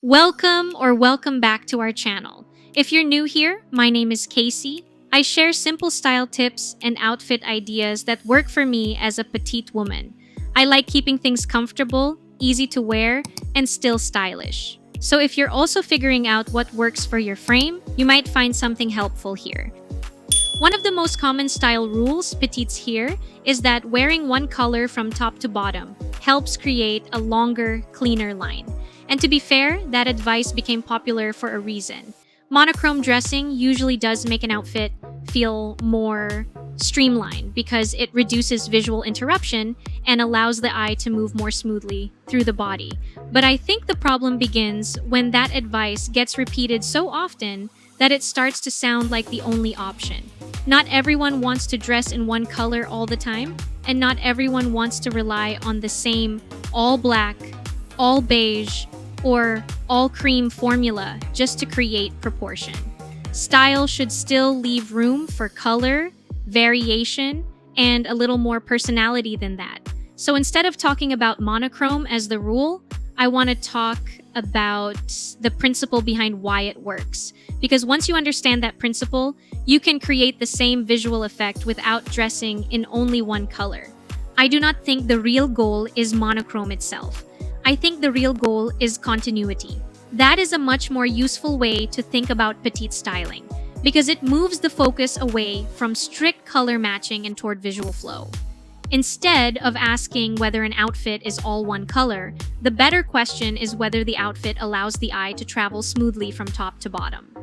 Welcome back to our channel. If you're new here, my name is Casey. I share simple style tips and outfit ideas that work for me as a petite woman. I like keeping things comfortable, easy to wear, and still stylish. So if you're also figuring out what works for your frame, you might find something helpful here. One of the most common style rules petites here is that wearing one color from top to bottom helps create a longer, cleaner line. And to be fair, that advice became popular for a reason. Monochrome dressing usually does make an outfit feel more streamlined because it reduces visual interruption and allows the eye to move more smoothly through the body. But I think the problem begins when that advice gets repeated so often that it starts to sound like the only option. Not everyone wants to dress in one color all the time, and not everyone wants to rely on the same all black, all beige, or all cream formula just to create proportion. Style should still leave room for color, variation, and a little more personality than that. So instead of talking about monochrome as the rule, I want to talk about the principle behind why it works. Because once you understand that principle, you can create the same visual effect without dressing in only one color. I do not think the real goal is monochrome itself. I think the real goal is continuity. That is a much more useful way to think about petite styling because it moves the focus away from strict color matching and toward visual flow. Instead of asking whether an outfit is all one color, the better question is whether the outfit allows the eye to travel smoothly from top to bottom.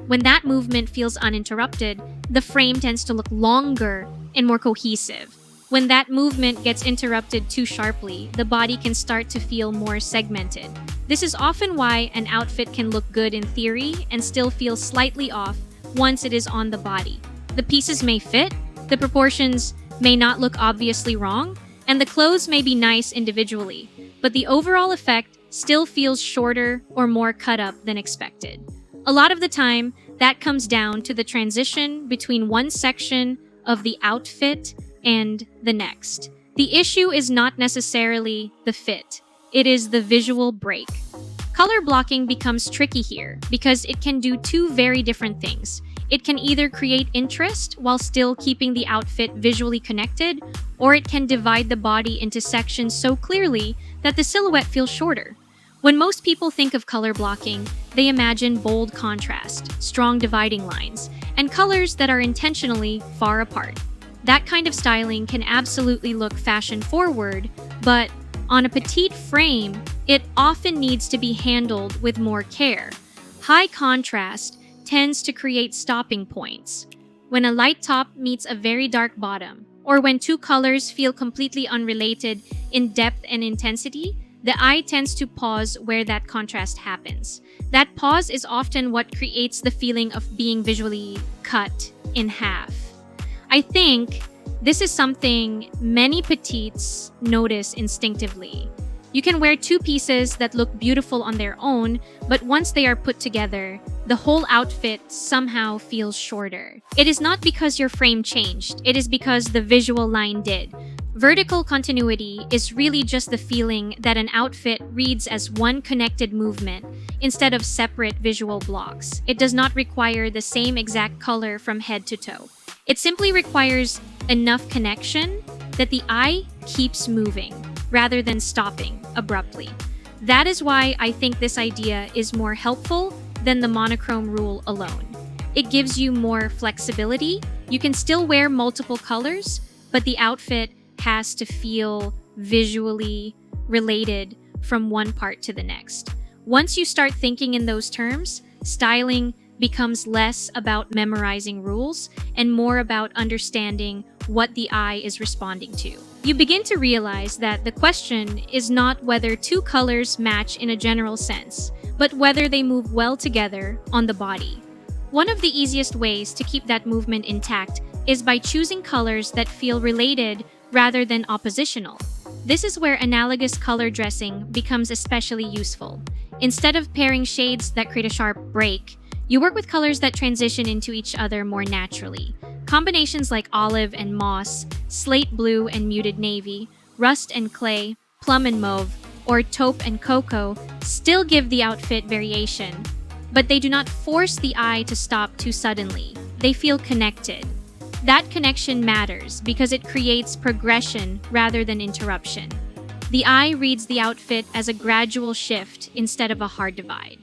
When that movement feels uninterrupted, the frame tends to look longer and more cohesive. When that movement gets interrupted too sharply, the body can start to feel more segmented. This is often why an outfit can look good in theory and still feel slightly off once it is on the body. The pieces may fit, the proportions may not look obviously wrong, and the clothes may be nice individually, but the overall effect still feels shorter or more cut up than expected. A lot of the time, that comes down to the transition between one section of the outfit and the next. The issue is not necessarily the fit, it is the visual break. Color blocking becomes tricky here because it can do two very different things. It can either create interest while still keeping the outfit visually connected, or it can divide the body into sections so clearly that the silhouette feels shorter. When most people think of color blocking, they imagine bold contrast, strong dividing lines, and colors that are intentionally far apart. That kind of styling can absolutely look fashion-forward, but on a petite frame, it often needs to be handled with more care. High contrast tends to create stopping points. When a light top meets a very dark bottom, or when two colors feel completely unrelated in depth and intensity, the eye tends to pause where that contrast happens. That pause is often what creates the feeling of being visually cut in half. I think this is something many petites notice instinctively. You can wear two pieces that look beautiful on their own, but once they are put together, the whole outfit somehow feels shorter. It is not because your frame changed, it is because the visual line did. Vertical continuity is really just the feeling that an outfit reads as one connected movement instead of separate visual blocks. It does not require the same exact color from head to toe. It simply requires enough connection that the eye keeps moving rather than stopping abruptly. That is why I think this idea is more helpful than the monochrome rule alone. It gives you more flexibility. You can still wear multiple colors, but the outfit has to feel visually related from one part to the next. Once you start thinking in those terms, styling becomes less about memorizing rules and more about understanding what the eye is responding to. You begin to realize that the question is not whether two colors match in a general sense, but whether they move well together on the body. One of the easiest ways to keep that movement intact is by choosing colors that feel related rather than oppositional. This is where analogous color dressing becomes especially useful. Instead of pairing shades that create a sharp break, you work with colors that transition into each other more naturally. Combinations like olive and moss, slate blue and muted navy, rust and clay, plum and mauve, or taupe and cocoa still give the outfit variation, but they do not force the eye to stop too suddenly. They feel connected. That connection matters because it creates progression rather than interruption. The eye reads the outfit as a gradual shift instead of a hard divide.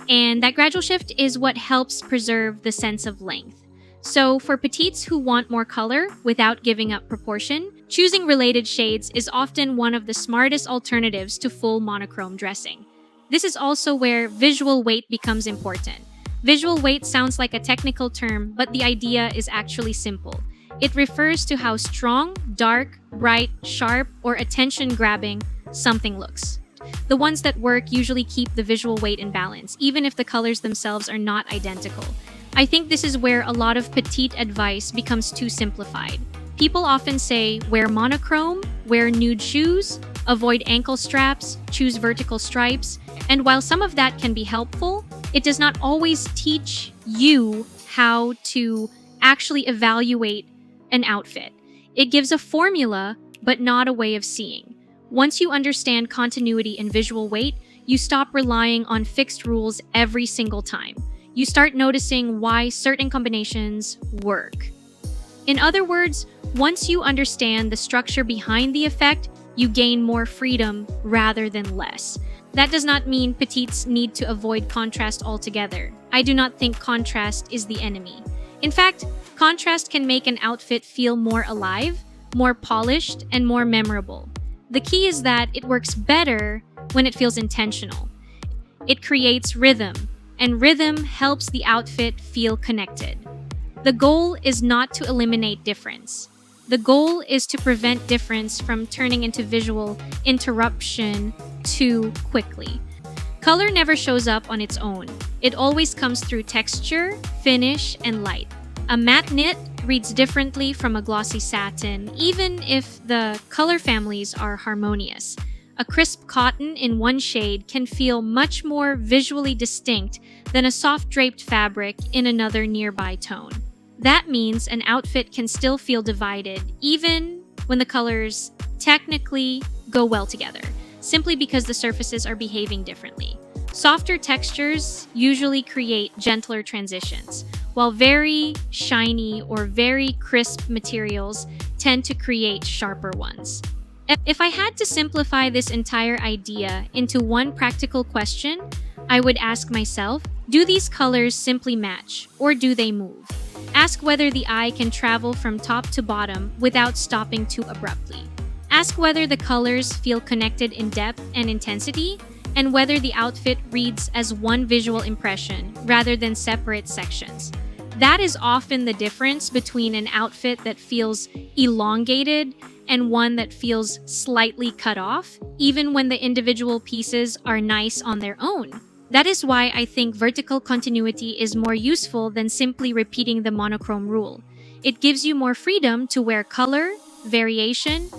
And that gradual shift is what helps preserve the sense of length. So for petites who want more color without giving up proportion, choosing related shades is often one of the smartest alternatives to full monochrome dressing. This is also where visual weight becomes important. Visual weight sounds like a technical term, but the idea is actually simple. It refers to how strong, dark, bright, sharp, or attention-grabbing something looks. The ones that work usually keep the visual weight in balance, even if the colors themselves are not identical. I think this is where a lot of petite advice becomes too simplified. People often say, wear monochrome, wear nude shoes, avoid ankle straps, choose vertical stripes, and while some of that can be helpful, it does not always teach you how to actually evaluate an outfit. It gives a formula, but not a way of seeing. Once you understand continuity and visual weight, you stop relying on fixed rules every single time. You start noticing why certain combinations work. In other words, once you understand the structure behind the effect, you gain more freedom rather than less. That does not mean petites need to avoid contrast altogether. I do not think contrast is the enemy. In fact, contrast can make an outfit feel more alive, more polished, and more memorable. The key is that it works better when it feels intentional. It creates rhythm, and rhythm helps the outfit feel connected. The goal is not to eliminate difference. The goal is to prevent difference from turning into visual interruption too quickly. Color never shows up on its own. It always comes through texture, finish, and light. A matte knit reads differently from a glossy satin, even if the color families are harmonious. A crisp cotton in one shade can feel much more visually distinct than a soft draped fabric in another nearby tone. That means an outfit can still feel divided, even when the colors technically go well together, simply because the surfaces are behaving differently. Softer textures usually create gentler transitions, while very shiny or very crisp materials tend to create sharper ones. If I had to simplify this entire idea into one practical question, I would ask myself, do these colors simply match, or do they move? Ask whether the eye can travel from top to bottom without stopping too abruptly. Ask whether the colors feel connected in depth and intensity, and whether the outfit reads as one visual impression rather than separate sections. That is often the difference between an outfit that feels elongated and one that feels slightly cut off, even when the individual pieces are nice on their own. That is why I think vertical continuity is more useful than simply repeating the monochrome rule. It gives you more freedom to wear color, variation,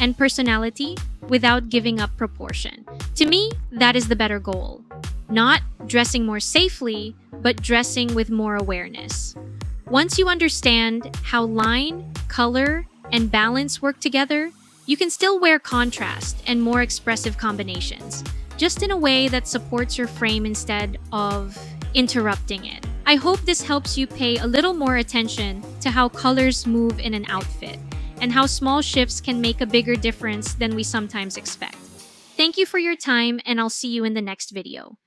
and personality without giving up proportion. To me, that is the better goal. Not dressing more safely, but dressing with more awareness. Once you understand how line, color, and balance work together, you can still wear contrast and more expressive combinations, just in a way that supports your frame instead of interrupting it. I hope this helps you pay a little more attention to how colors move in an outfit and how small shifts can make a bigger difference than we sometimes expect. Thank you for your time, and I'll see you in the next video.